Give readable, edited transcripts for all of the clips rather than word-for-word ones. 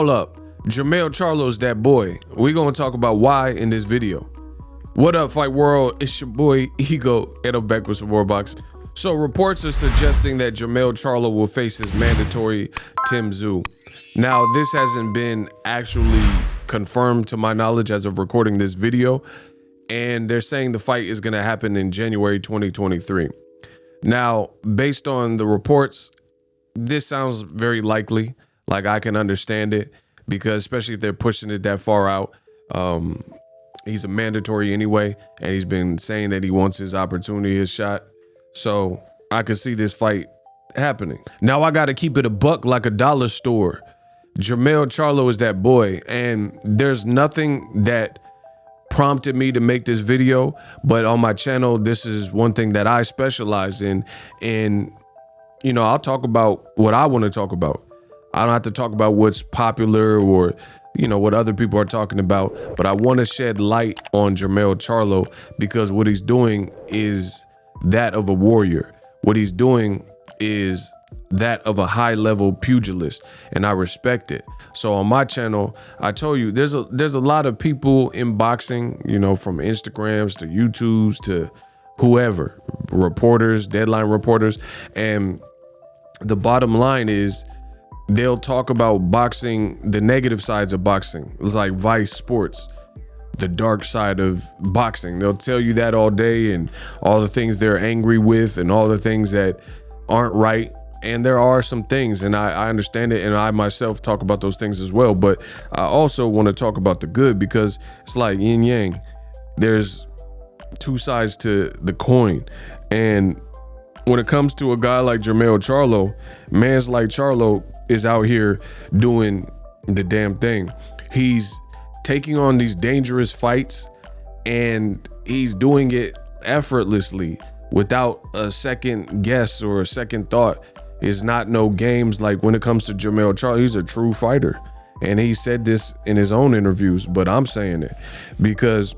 Hold up. Jermell Charlo's that boy. We're going to talk about why in this video. What up, Fight World? It's your boy, Ego, and I'm back with some more boxing. So reports are suggesting that Jermell Charlo will face his mandatory Tim Tszyu. Now, this hasn't been actually confirmed to my knowledge as of recording this video, and they're saying the fight is going to happen in January 2023. Now, based on the reports, this sounds very likely. Like, I can understand it, because especially if they're pushing it that far out, he's a mandatory anyway, and he's been saying that he wants his opportunity, his shot. So I could see this fight happening. Now I got to keep it a buck like a dollar store. Jermell Charlo is that boy, and there's nothing that prompted me to make this video, but on my channel, this is one thing that I specialize in. And, you know, I'll talk about what I want to talk about. I don't have to talk about what's popular or, you know, what other people are talking about, but I want to shed light on Jermell Charlo because what he's doing is that of a warrior. What he's doing is that of a high-level pugilist, and I respect it. So on my channel, I told you there's a lot of people in boxing, you know, from Instagrams to YouTubes to whoever, reporters, deadline reporters, and the bottom line is they'll talk about boxing, the negative sides of boxing. It's like Vice Sports, the dark side of boxing. They'll tell you that all day and all the things they're angry with and all the things that aren't right. And there are some things, and I understand it, and I myself talk about those things as well. But I also want to talk about the good because it's like yin yang. There's two sides to the coin. And when it comes to a guy like Jermell Charlo, mans like Charlo is out here doing the damn thing. He's taking on these dangerous fights, and he's doing it effortlessly without a second guess or a second thought. It's not no games. Like when it comes to Jermell Charlo, he's a true fighter, and he said this in his own interviews, but I'm saying it because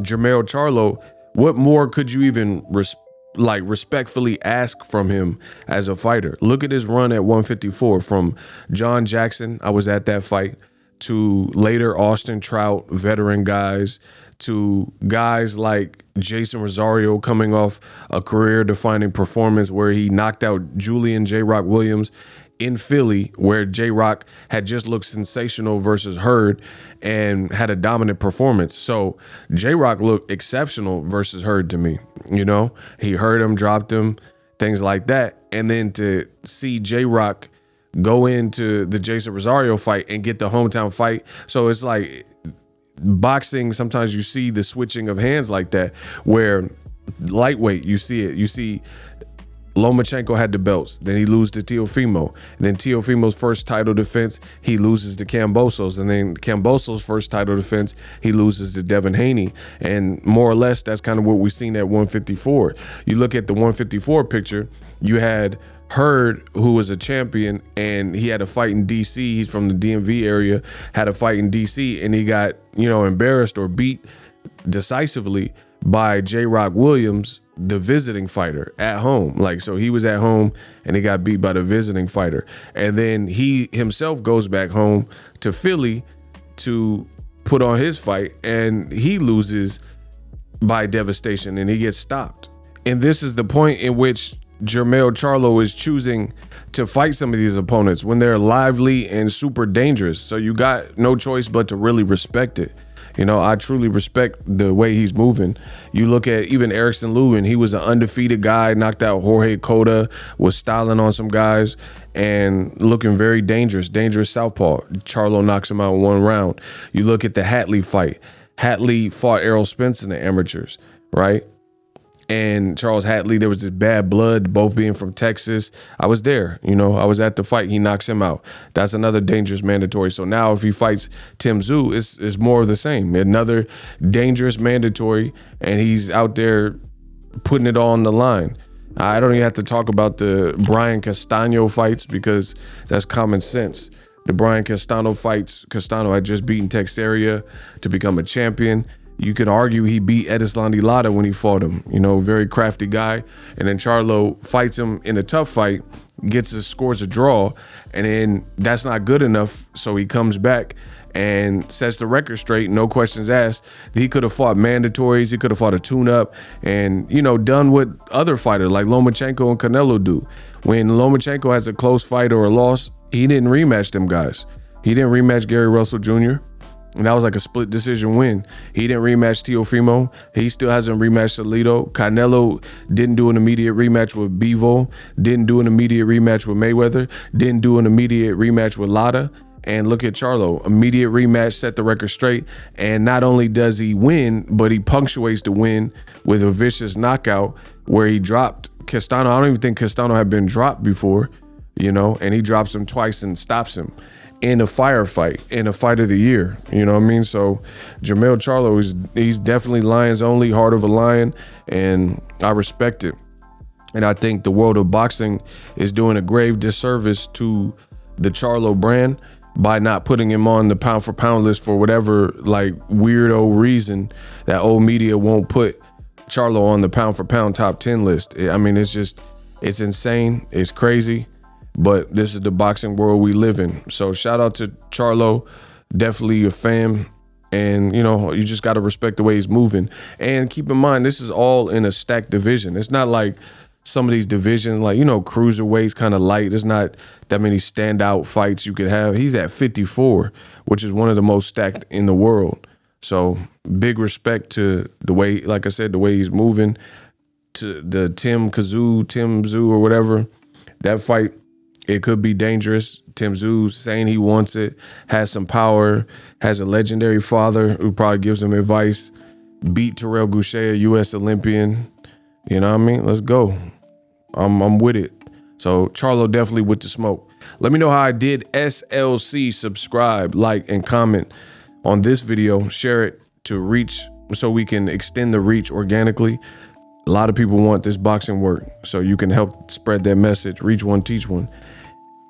Jermell Charlo, what more could you even respectfully ask from him as a fighter? Look at his run at 154 from John Jackson. I was at that fight, to later Austin Trout, veteran guys, to guys like Jason Rosario coming off a career-defining performance where he knocked out Julian J-Rock Williams in Philly, where J-Rock had just looked sensational versus Hurd and had a dominant performance. So J-Rock looked exceptional versus Hurd to me. You know, he hurt him, dropped him, things like that. And then to see J-Rock go into the Jason Rosario fight and get the hometown fight. So it's like boxing, sometimes you see the switching of hands like that, where lightweight, you see it. You see Lomachenko had the belts, then he loses to Teofimo. And then Teofimo's first title defense, he loses to Kambosos. And then Kambosos' first title defense, he loses to Devin Haney. And more or less, that's kind of what we've seen at 154. You look at the 154 picture, you had Hurd, who was a champion, and he had a fight in DC. He's from the DMV area, had a fight in DC, and he got, you know, embarrassed or beat decisively by J-Rock Williams, the visiting fighter, at home. Like, so he was at home and he got beat by the visiting fighter. And then he himself goes back home to Philly to put on his fight, and he loses by devastation and he gets stopped. And this is the point in which Jermell Charlo is choosing to fight some of these opponents when they're lively and super dangerous. So you got no choice but to really respect it. You know, I truly respect the way he's moving. You look at even Erickson Lewin, he was an undefeated guy, knocked out Jorge Cota, was styling on some guys and looking very dangerous southpaw. Charlo knocks him out in one round. You look at the Hatley fight. Hatley fought Errol Spence in the amateurs, right? And Charles Hatley, there was this bad blood, both being from Texas. I was there, you know, I was at the fight. He knocks him out. That's another dangerous mandatory. So now if he fights Tim Tszyu, it's more of the same. Another dangerous mandatory, and he's out there putting it all on the line. I don't even have to talk about the Brian Castano fights because that's common sense. The Brian Castano fights, Castano had just beaten Texeria to become a champion. You could argue he beat Edeslandi Lara when he fought him, you know, very crafty guy. And then Charlo fights him in a tough fight, scores a draw, and then that's not good enough. So he comes back and sets the record straight, no questions asked. He could have fought mandatories, he could have fought a tune-up, and, you know, done what other fighters like Lomachenko and Canelo do. When Lomachenko has a close fight or a loss, he didn't rematch them guys. He didn't rematch Gary Russell Jr., and that was like a split decision win. He didn't rematch Teofimo. He still hasn't rematched Alito. Canelo didn't do an immediate rematch with Bivol, didn't do an immediate rematch with Mayweather, didn't do an immediate rematch with Lara. And look at Charlo, immediate rematch, set the record straight. And not only does he win, but he punctuates the win with a vicious knockout where he dropped Castano. I don't even think Castano had been dropped before, you know, and he drops him twice and stops him in a firefight, in a fight of the year. You know what I mean? So Jermell Charlo, he's definitely lions only, heart of a lion, and I respect it. And I think the world of boxing is doing a grave disservice to the Charlo brand by not putting him on the pound for pound list for whatever like weirdo reason that old media won't put Charlo on the pound for pound top 10 list. I mean, it's insane, it's crazy, but this is the boxing world we live in. So shout out to Charlo, definitely a fan. And, you know, you just got to respect the way he's moving. And keep in mind, this is all in a stacked division. It's not like some of these divisions, like, you know, cruiserweight's kind of light. There's not that many standout fights you could have. He's at 54, which is one of the most stacked in the world. So big respect to the way, like I said, the way he's moving, to the Tim Tszyu or whatever. That fight, it could be dangerous. Tim Tszyu saying he wants it, has some power, has a legendary father who probably gives him advice, beat Terrell Goucher, a U.S. Olympian. You know what I mean? Let's go. I'm with it. So Charlo definitely with the smoke. Let me know how I did. SLC, subscribe, like, and comment on this video. Share it to reach so we can extend the reach organically. A lot of people want this boxing work, so you can help spread that message. Reach one, teach one.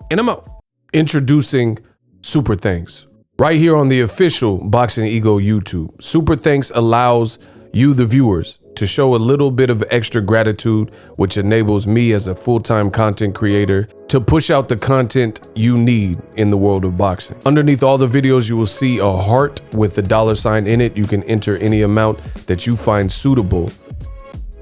And I'm out. Introducing Super Thanks. Right here on the official Boxing Ego YouTube. Super Thanks allows you, the viewers, to show a little bit of extra gratitude, which enables me as a full-time content creator to push out the content you need in the world of boxing. Underneath all the videos, you will see a heart with the $sign in it. You can enter any amount that you find suitable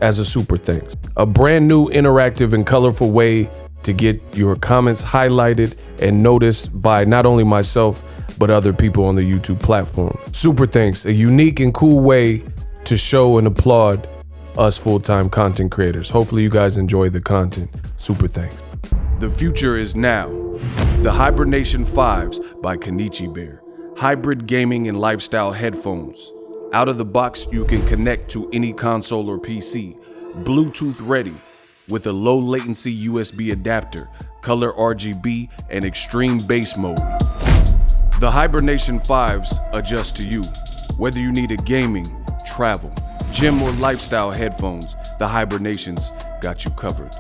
as a super thanks. A brand new interactive and colorful way to get your comments highlighted and noticed by not only myself, but other people on the YouTube platform. Super thanks, a unique and cool way to show and applaud us full-time content creators. Hopefully you guys enjoy the content. Super thanks. The future is now. The Hibernation 5s by Kenichi Bear. Hybrid gaming and lifestyle headphones. Out of the box, you can connect to any console or PC. Bluetooth ready with a low latency USB adapter, color RGB, and extreme bass mode. The Hibernation 5s adjust to you. Whether you need a gaming, travel, gym, or lifestyle headphones, the Hibernations got you covered.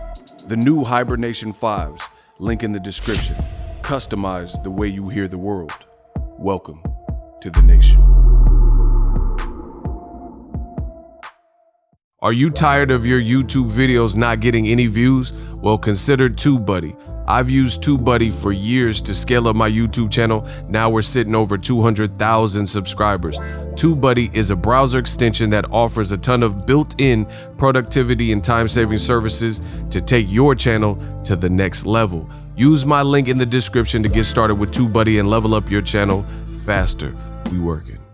The new Hibernation 5s, link in the description. Customize the way you hear the world. Welcome to the nation. Are you tired of your YouTube videos not getting any views? Well, consider TubeBuddy. I've used TubeBuddy for years to scale up my YouTube channel. Now we're sitting over 200,000 subscribers. TubeBuddy is a browser extension that offers a ton of built-in productivity and time-saving services to take your channel to the next level. Use my link in the description to get started with TubeBuddy and level up your channel faster. We working.